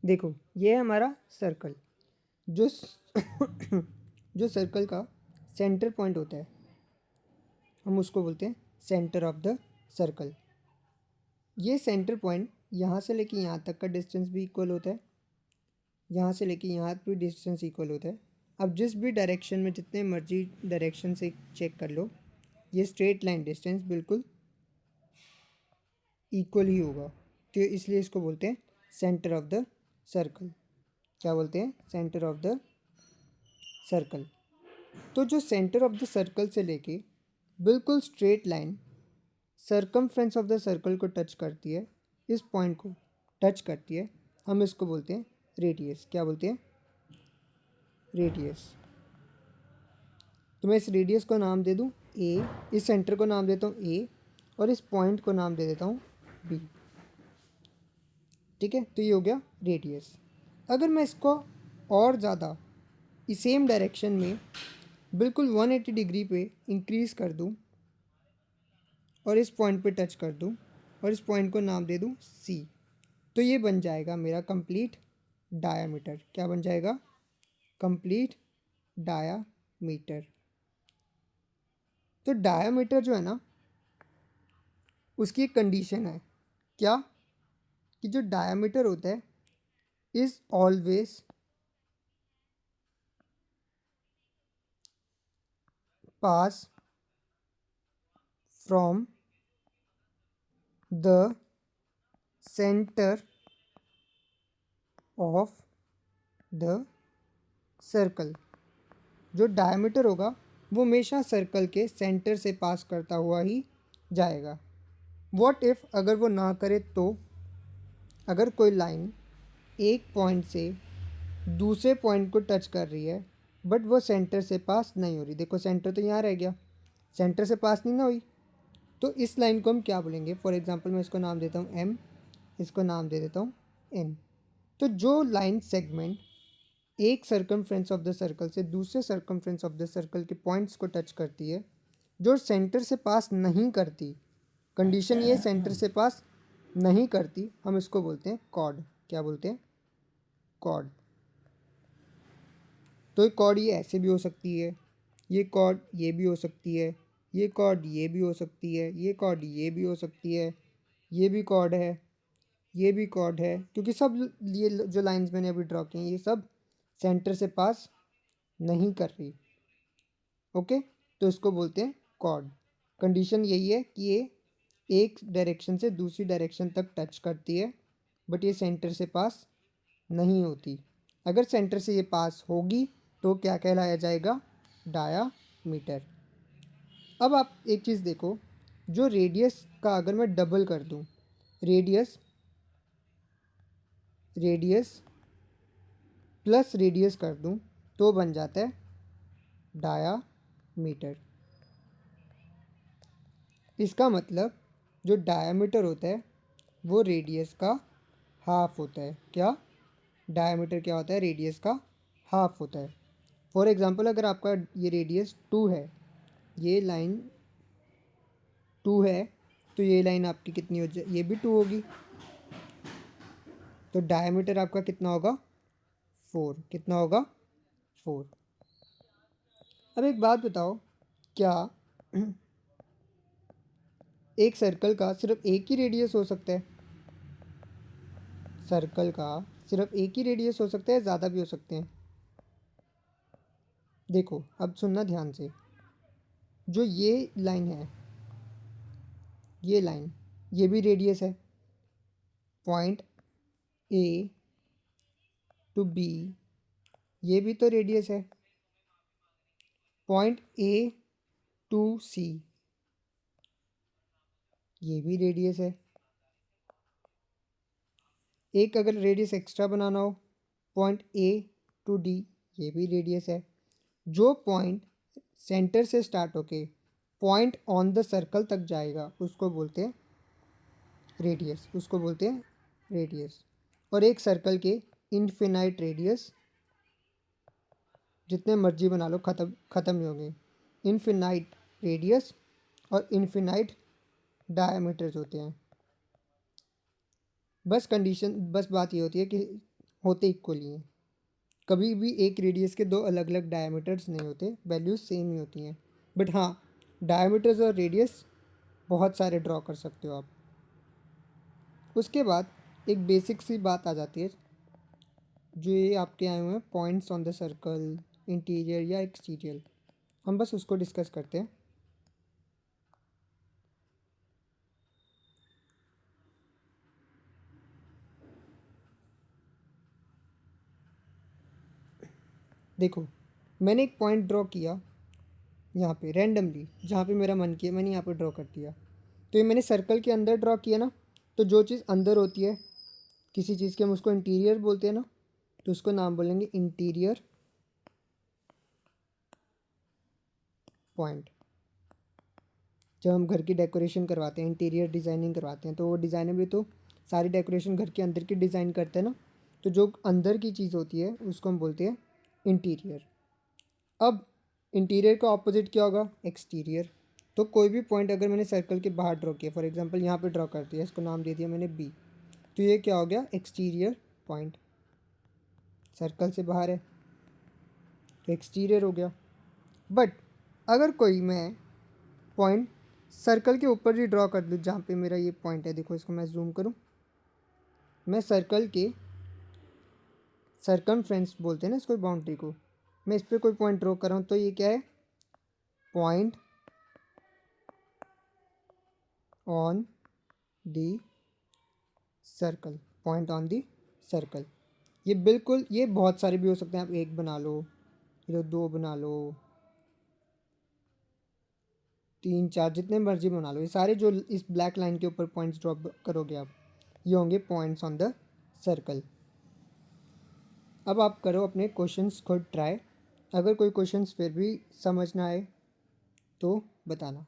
देखो ये है हमारा सर्कल, जो जो सर्कल का सेंटर पॉइंट होता है हम उसको बोलते हैं सेंटर ऑफ द सर्कल। ये सेंटर पॉइंट यहाँ से लेके यहाँ तक का डिस्टेंस भी इक्वल होता है, यहाँ से लेके यहाँ भी डिस्टेंस इक्वल होता है। अब जिस भी डायरेक्शन में, जितने मर्जी डायरेक्शन से चेक कर लो, ये स्ट्रेट लाइन डिस्टेंस बिल्कुल इक्वल ही होगा, तो इसलिए इसको बोलते हैं सेंटर ऑफ द सर्कल। क्या बोलते हैं? Centre of the circle. तो जो सेंटर ऑफ द सर्कल से लेके बिल्कुल straight line circumference of the circle को टच करती है, इस पॉइंट को टच करती है, हम इसको बोलते हैं रेडियस। क्या बोलते हैं? रेडियस। तो मैं इस रेडियस को नाम दे दूँ ए, इस सेंटर को नाम देता हूँ ए, और इस पॉइंट को नाम दे देता हूँ बी। ठीक है, तो ये हो गया रेडियस। अगर मैं इसको और ज़्यादा इस सेम डायरेक्शन में बिल्कुल 180 डिग्री पे इंक्रीज़ कर दूँ और इस पॉइंट पे टच कर दूँ और इस पॉइंट को नाम दे दूँ सी, तो ये बन जाएगा मेरा कंप्लीट डायामीटर। क्या बन जाएगा? Complete diameter. तो डायामीटर जो है ना, उसकी एक कंडीशन है। क्या? कि जो डायामीटर होता है is always pass from the centre of the circle. जो डायमीटर होगा वो हमेशा सर्कल के सेंटर से पास करता हुआ ही जाएगा। व्हाट इफ़ अगर वो ना करे तो? अगर कोई लाइन एक पॉइंट से दूसरे पॉइंट को टच कर रही है बट वो सेंटर से पास नहीं हो रही, देखो सेंटर तो यहाँ रह गया, सेंटर से पास नहीं ना हुई, तो इस लाइन को हम क्या बोलेंगे? फॉर एग्जांपल मैं इसको नाम देता हूँ एम, इसको नाम दे देता हूँ एन। तो जो लाइन सेगमेंट एक सर्कमफ्रेंस ऑफ द सर्कल से दूसरे सर्कमफ्रेंस ऑफ द सर्कल के पॉइंट्स को टच करती है, जो सेंटर से पास नहीं करती, कंडीशन ये सेंटर से पास नहीं करती, हम इसको बोलते हैं कॉर्ड। क्या बोलते हैं? कॉर्ड। तो ये कॉर्ड ये ऐसे भी हो सकती है, ये कॉर्ड ये भी हो सकती है, ये कॉर्ड ये भी हो सकती है, ये कॉर्ड ये भी हो सकती है, ये भी कॉर्ड है, ये भी कॉर्ड है, क्योंकि सब ये जो लाइंस मैंने अभी ड्रॉ की हैं ये सब सेंटर से पास नहीं कर रही। ओके, तो इसको बोलते हैं कॉर्ड। कंडीशन यही है कि ये एक डायरेक्शन से दूसरी डायरेक्शन तक टच करती है बट ये सेंटर से पास नहीं होती। अगर सेंटर से ये पास होगी तो क्या कहलाया जाएगा? डायामीटर। अब आप एक चीज़ देखो, जो रेडियस का अगर मैं डबल कर दूं, रेडियस रेडियस प्लस रेडियस कर दूं, तो बन जाता है डायामीटर। इसका मतलब जो डायामीटर होता है वो रेडियस का हाफ होता है। क्या? डायामीटर क्या होता है? रेडियस का हाफ होता है। फॉर एग्ज़ाम्पल अगर आपका ये रेडियस 2 है, ये लाइन 2 है, तो ये लाइन आपकी कितनी हो जाए? ये भी 2 होगी, तो डायामीटर आपका कितना होगा? 4। कितना होगा? 4। अब एक बात बताओ, क्या एक सर्कल का सिर्फ एक ही रेडियस हो सकता है? सर्कल का सिर्फ एक ही रेडियस हो सकता है, ज़्यादा भी हो सकते हैं? देखो अब सुनना ध्यान से, जो ये लाइन है, ये लाइन, ये भी रेडियस है। पॉइंट ए टू बी, ये भी तो रेडियस है। पॉइंट ए टू सी, ये भी रेडियस है। एक अगर रेडियस एक्स्ट्रा बनाना हो, पॉइंट ए टू डी, ये भी रेडियस है। जो पॉइंट सेंटर से स्टार्ट होके पॉइंट ऑन द सर्कल तक जाएगा उसको बोलते हैं रेडियस, उसको बोलते हैं रेडियस। और एक सर्कल के इनफिनाइट रेडियस जितने मर्जी बना लो, ख़त्म ही होंगे। इनफिनाइट रेडियस और इनफिनाइट डायमीटर्स होते हैं। बस कंडीशन, बस बात ये होती है कि होते इक्वली हैं। कभी भी एक रेडियस के दो अलग अलग डायमीटर्स नहीं होते, वैल्यूज सेम ही होती हैं। बट हाँ, डायमीटर्स और रेडियस बहुत सारे ड्रॉ कर सकते हो आप। उसके बाद एक बेसिक सी बात आ जाती है, जो ये आपके आए हुए हैं points on the circle, interior या एक्सटीरियर, हम बस उसको डिस्कस करते हैं। देखो, मैंने एक पॉइंट ड्रॉ किया यहाँ पे रैंडमली, जहाँ पे मेरा मन किया मैंने यहाँ पे ड्रॉ कर दिया। तो ये मैंने सर्कल के अंदर ड्रॉ किया ना, तो जो चीज़ अंदर होती है किसी चीज़ के, हम उसको इंटीरियर बोलते हैं ना, तो उसको नाम बोलेंगे इंटीरियर पॉइंट। जब हम घर की डेकोरेशन करवाते हैं, इंटीरियर डिज़ाइनिंग करवाते हैं, तो वो डिज़ाइनर भी तो सारी डेकोरेशन घर के अंदर की डिज़ाइन करते हैं ना, तो जो अंदर की चीज़ होती है उसको हम बोलते हैं इंटीरियर। अब इंटीरियर का ऑपोजिट क्या होगा? एक्सटीरियर। तो कोई भी पॉइंट अगर मैंने सर्कल के बाहर ड्रॉ किया, फॉर एग्जांपल यहाँ पे ड्रॉ कर दिया, इसको नाम दे दिया मैंने बी, तो ये क्या हो गया? Exterior point. सर्कल से बाहर है तो एक्सटीरियर हो गया। बट अगर कोई मैं पॉइंट सर्कल के ऊपर ही ड्रॉ कर दूँ, जहाँ पे मेरा ये पॉइंट है, देखो इसको मैं जूम करूँ, मैं सर्कल के सर्कमफ्रेंस बोलते हैं ना इसको, बाउंड्री को, मैं इस पर कोई पॉइंट ड्रॉ कर रहा हूँ, तो ये क्या है? Point on the circle, point on the circle. ये बिल्कुल, ये बहुत सारे भी हो सकते हैं, आप एक बना लो, फिर दो बना लो, तीन चार, जितने मर्जी बना लो। ये सारे जो इस ब्लैक लाइन के ऊपर पॉइंट्स ड्रॉप करोगे आप, ये होंगे पॉइंट्स ऑन द सर्कल। अब आप करो अपने क्वेश्चंस खुद ट्राई। अगर कोई क्वेश्चंस फिर भी समझ ना आए तो बताना।